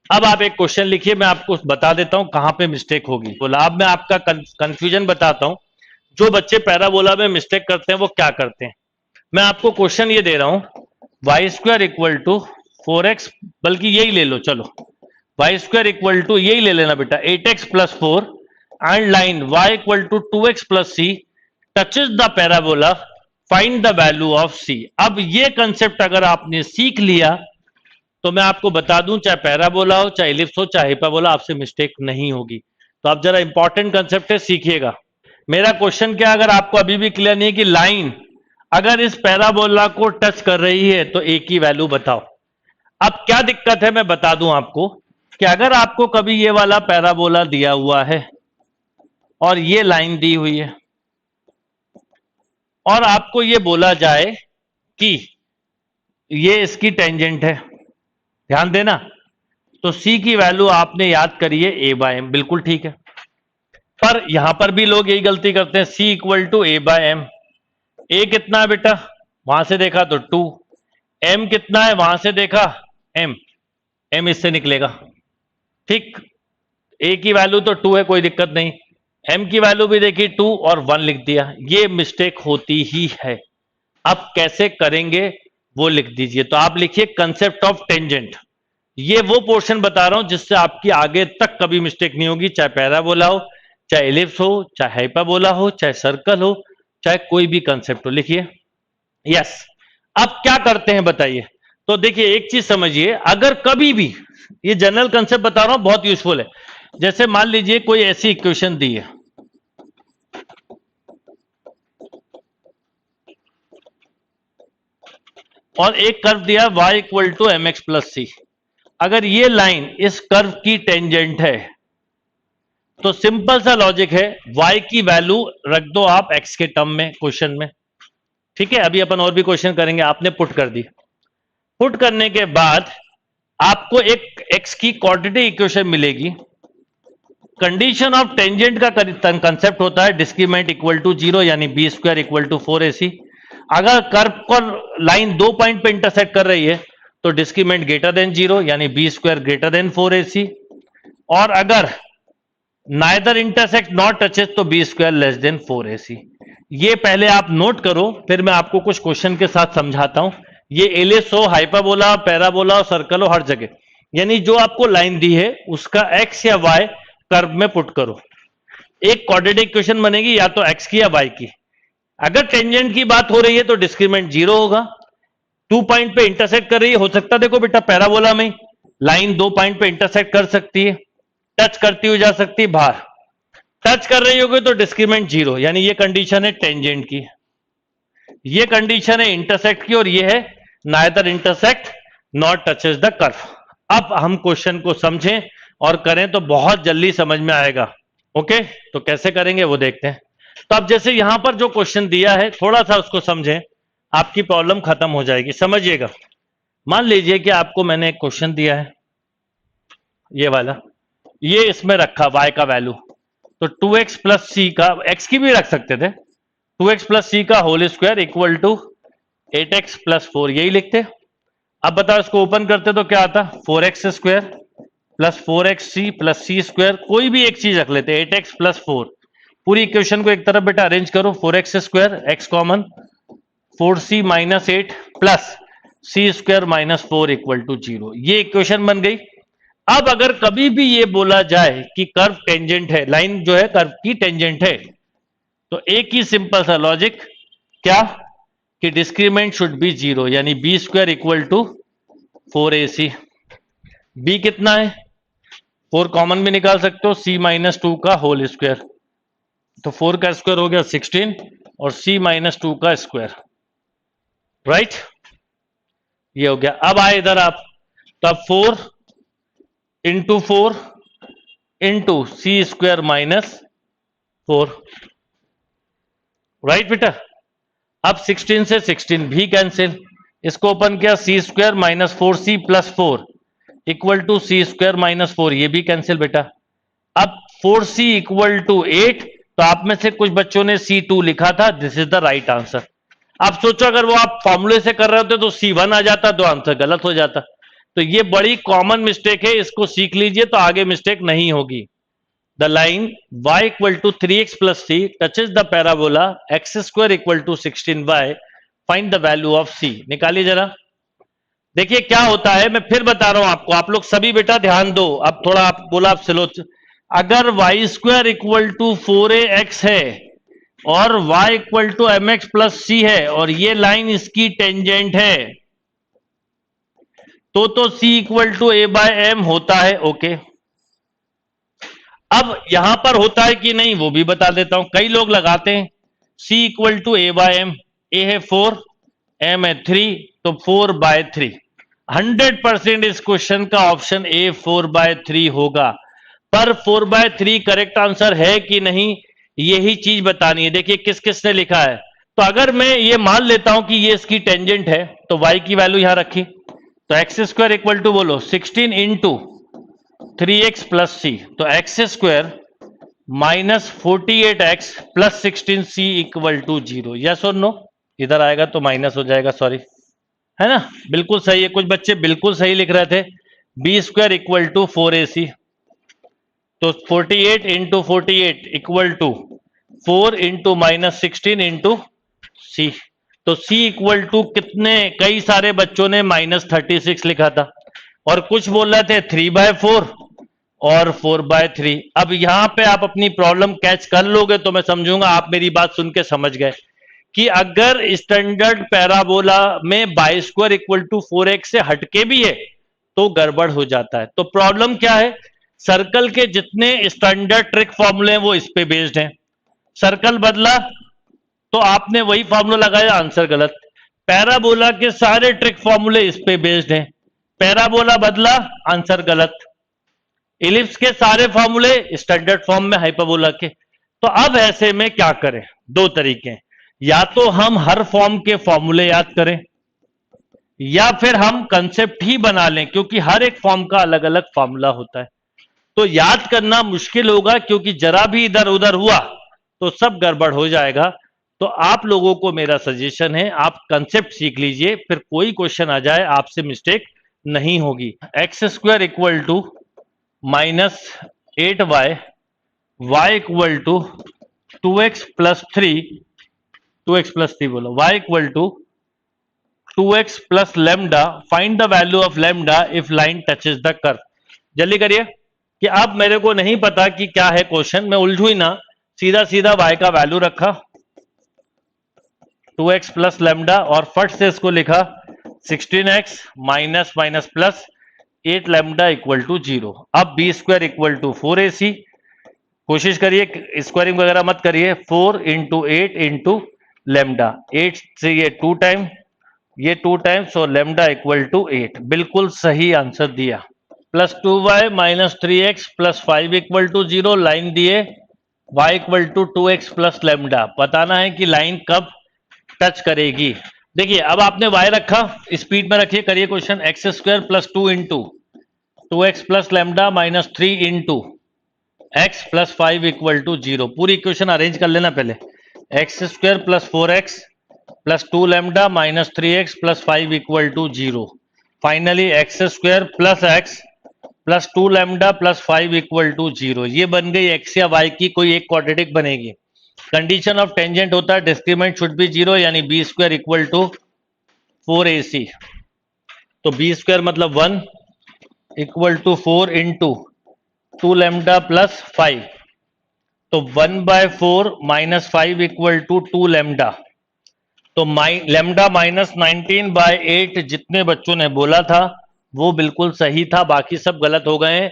अब आप एक क्वेश्चन लिखिए, मैं आपको बता देता हूं कहां पे मिस्टेक होगी। बोला अब मैं आपका कंफ्यूजन बताता हूं, जो बच्चे पैराबोला में मिस्टेक करते हैं वो क्या करते हैं। मैं आपको क्वेश्चन ये दे रहा हूं, Y square equal to 4x, बल्कि यही ले लो, चलो वाई स्क्वायर इक्वल टू यही ले लेना बेटा 8x plus 4 and line y equal to 2x plus C touches the parabola, find the value of c। अब ये कंसेप्ट अगर आपने सीख लिया तो मैं आपको बता दूं, चाहे पैराबोला हो, चाहे इलिप्स हो, चाहे हाइपरबोला, आपसे मिस्टेक नहीं होगी। तो आप जरा इंपॉर्टेंट कंसेप्ट है, सीखिएगा। मेरा क्वेश्चन क्या, अगर आपको अभी भी क्लियर नहीं है कि लाइन अगर इस पैराबोला को टच कर रही है तो ए की वैल्यू बताओ। अब क्या दिक्कत है मैं बता दूं आपको, कि अगर आपको कभी ये वाला पैराबोला दिया हुआ है और ये लाइन दी हुई है और आपको ये बोला जाए कि ये इसकी टेंजेंट है, ध्यान देना, तो C की वैल्यू आपने याद करिए A बाय एम, बिल्कुल ठीक है। पर यहां पर भी लोग यही गलती करते हैं, C equal to A by M. A कितना है बेटा, वहां से देखा तो 2, M कितना है वहां से देखा M, M इससे निकलेगा, ठीक। A की वैल्यू तो 2 है, कोई दिक्कत नहीं, M की वैल्यू भी देखी 2 और 1 लिख दिया, ये मिस्टेक होती ही है। अब कैसे करेंगे वो लिख दीजिए, तो आप लिखिए कंसेप्ट ऑफ टेंजेंट। ये वो पोर्शन बता रहा हूं जिससे आपकी आगे तक कभी मिस्टेक नहीं होगी, चाहे पैराबोला हो, चाहे इलिप्स हो, चाहे हाइपरबोला हो, चाहे सर्कल हो, चाहे कोई भी कंसेप्ट हो, लिखिए। यस, अब क्या करते हैं बताइए। तो देखिए एक चीज समझिए, अगर कभी भी, ये जनरल कंसेप्ट बता रहा हूं, बहुत यूजफुल है। जैसे मान लीजिए कोई ऐसी इक्वेशन दी है, और एक कर्व दिया y equal to m x plus c. अगर ये लाइन इस कर्व की टेंजेंट है तो सिंपल सा लॉजिक है, y की वैल्यू रख दो आप x के टर्म में क्वेश्चन में, ठीक है। अभी अपन और भी क्वेश्चन करेंगे, आपने पुट कर दी, पुट करने के बाद आपको एक x की क्वाड्रेटिक इक्वेशन मिलेगी। कंडीशन ऑफ टेंजेंट का कंसेप्ट होता है डिस्क्रीमेंट इक्वल टू 0, यानी B square equal to 4ac। अगर कर्व पर लाइन 2 पॉइंट पे इंटरसेक्ट कर रही है तो डिस्क्रीमेंट ग्रेटर देन 0, यानी B square greater than 4ac। और अगर नाइदर इंटरसेक्ट नॉट टचेस तो B square less than 4ac। ये पहले आप नोट करो, फिर मैं आपको कुछ क्वेश्चन के साथ समझाता हूं। ये एलिप्स हो, हाइपरबोला, पैराबोला और सर्कल हो, हर जगह, यानी जो आपको लाइन दी है उसका एक्स या वाई कर्व में पुट करो। एक क्वाड्रेटिक इक्वेशन बनेगी या तो एक्स की या वाई की। अगर टेंजेंट की बात हो रही है तो डिस्क्रीमेंट 0 होगा। 2 पॉइंट पे इंटरसेक्ट कर रही है, हो सकता है देखो बेटा पैराबोला में लाइन 2 पॉइंट पे इंटरसेक्ट कर सकती है, टच करती हुई जा सकती है बाहर, टच कर रही होगी तो डिस्क्रीमेंट 0, यानी ये कंडीशन है टेंजेंट की, ये कंडीशन है इंटरसेक्ट की, और ये है neither intersect not touches the curve. अब हम क्वेश्चन को समझें और करें तो बहुत जल्दी समझ में आएगा। ओके, तो कैसे करेंगे वो देखते हैं। तो अब जैसे यहां पर जो क्वेश्चन दिया है थोड़ा सा उसको समझें, आपकी प्रॉब्लम खत्म हो जाएगी। समझिएगा, मान लीजिए कि आपको मैंने एक क्वेश्चन दिया है, ये वाला, ये इसमें रखा y का वैल्यू, तो 2x प्लस सी का, x की भी रख सकते थे, 2x प्लस सी का whole square equal to 8x plus 4, यही लिखते। अब बताओ इसको ओपन करते तो क्या आता, 4x square plus 4xc plus सी स्क्वायर, कोई भी एक चीज रख लेते, 8x प्लस 4। पूरी इक्वेशन को एक तरफ बेटा अरेंज करो, 4x square, x common, 4c minus 8 plus C square minus 4 equal to 0, ये इक्वेशन बन गई। अब अगर कभी भी ये बोला जाए कि कर्व टेंजेंट है, लाइन जो है कर्व की टेंजेंट है, तो एक ही सिंपल सा लॉजिक, क्या, कि डिस्क्रीमेंट शुड बी 0, यानी B square equal to 4ac। B कितना है, 4 कॉमन भी निकाल सकते हो, c माइनस 2 का होल स्क्वायर, तो 4 का स्क्वायर हो गया 16 और c माइनस 2 का स्क्वायर, राइट, ये हो गया। अब आए इधर आप, तो अब 4 इंटू 4 इंटू सी स्क्वायर माइनस 4, राइट बेटा। अब 16 से 16 भी कैंसिल, इसको ओपन किया, c square minus 4c plus 4 equal to c square minus 4, ये भी कैंसिल बेटा। अब 4c इक्वल टू 8, तो आप में से कुछ बच्चों ने C2 लिखा था, this is the right answer. आप सोचो अगर वो आप फॉर्मूले से कर रहे होते तो C1 आ जाता, तो आंसर गलत हो जाता। तो ये बड़ी कॉमन मिस्टेक है, इसको सीख लीजिए तो आगे मिस्टेक नहीं होगी। The line y equal to 3x plus C touches the parabola x square equal to 16y, find the value of c। निकालिए जरा। देखिए क्या होता है, मैं फिर बता रहा हूं आपको, आप लोग सभी बेटा ध्यान दो। अब थोड़ा आप बोला आप स्लो। अगर y square equal to 4ax है और y equal to mx plus c है और ये लाइन इसकी टेंजेंट है, तो c equal to a by m होता है। ओके, अब यहां पर होता है कि नहीं वो भी बता देता हूं। कई लोग लगाते हैं c equal to a by M, a है 4, m है 3, तो 4 बाय 3। 100% इस क्वेश्चन का ऑप्शन ए 4 बाय 3 होगा। पर 4 बाय 3 करेक्ट आंसर है कि नहीं, यही चीज बतानी है। देखिए किस किस ने लिखा है। तो अगर मैं ये मान लेता हूं कि ये इसकी टेंजेंट है, तो y की वैल्यू यहां रखी, तो एक्स स्क्वायर इक्वल टू बोलो 16 इंटू 3x प्लस सी, तो X square minus 48x plus 16c equal to 0। Yes और नो? इधर आएगा तो माइनस हो जाएगा, सॉरी, है ना? बिल्कुल सही है, कुछ बच्चे बिल्कुल सही लिख रहे थे। B square equal to 4ac, तो 48 into 48 equal to 4 into minus 16 into c, तो c इक्वल टू कितने, कई सारे बच्चों ने माइनस 36 लिखा था और कुछ बोल रहे थे 3 बाय 4 और 4 बाय 3। अब यहां पे आप अपनी प्रॉब्लम कैच कर लोगे तो मैं समझूंगा आप मेरी बात सुन के समझ गए कि अगर स्टैंडर्ड पैराबोला में Y square equal to 4x से हटके भी है तो गड़बड़ हो जाता है। तो प्रॉब्लम क्या है, सर्कल के जितने स्टैंडर्ड ट्रिक फॉर्मूले हैं वो इस पे बेस्ड हैं। सर्कल बदला तो आपने वही फॉर्मूला लगाया, आंसर गलत। पैराबोला के सारे ट्रिक फॉर्मूले इस पे बेस्ड हैं, पैराबोला बदला, आंसर गलत। इलिप्स के सारे फॉर्मूले स्टैंडर्ड फॉर्म में हाइपरबोला के। तो अब ऐसे में क्या करें, दो तरीके हैं, या तो हम हर फॉर्म के फॉर्मूले याद करें या फिर हम कंसेप्ट ही बना लें, क्योंकि हर एक फॉर्म का अलग अलग फॉर्मूला होता है। तो याद करना मुश्किल होगा, क्योंकि जरा भी इधर उधर हुआ तो सब गड़बड़ हो जाएगा। तो आप लोगों को मेरा सजेशन है, आप कंसेप्ट सीख लीजिए, फिर कोई क्वेश्चन आ जाए आपसे मिस्टेक नहीं होगी। X square equal to minus 8y, y equal to 2x plus 3, 2x plus 3 बोलो, y equal to 2x plus lambda, find the value of lambda if line touches the curve. जल्दी करिए कि अब मेरे को नहीं पता कि क्या है क्वेश्चन, मैं उलझू ही ना, सीधा सीधा y का वैल्यू रखा 2x प्लस लेमडा और फट से इसको लिखा 16x minus minus plus 8 lambda equal to 0। अब B square equal to 4ac, कोशिश करिए स्क्वायरिंग वगैरह मत करिए, 4 इंटू 8 इंटू लेमडा, 8 से ये 2 टाइम, ये 2 टाइम्स और लेमडा इक्वल टू 8। बिल्कुल सही आंसर दिया। Plus 2y minus 3x plus 5 equal to 0, line दिए y equal to 2x plus lambda. बताना है कि लाइन कब टच करेगी। देखिए अब आपने y रखा, स्पीड में रखिए, करिए question. X square plus 2 into 2x plus lambda minus 3 into X plus 5 equal to 0। पूरी इक्वेशन अरेंज कर लेना पहले। X square plus 4x plus 2 lambda minus 3x plus 5 equal to 0। Finally X square plus X plus 2 lambda plus 5 equal to 0। ये बन गई x या Y की कोई एक क्वाड्रेटिक बनेगी। कंडीशन ऑफ टेंजेंट होता है डिस्क्रीमेंट शुड बी 0, यानी B square equal to 4ac। तो बी स्क्वायर मतलब 1 equal to 4 into 2 lambda plus 5, तो 1 by 4 minus 5 equal to 2 lambda. तो लेमडा माइनस 19 बाय 8 जितने बच्चों ने बोला था वो बिल्कुल सही था, बाकी सब गलत हो गए हैं।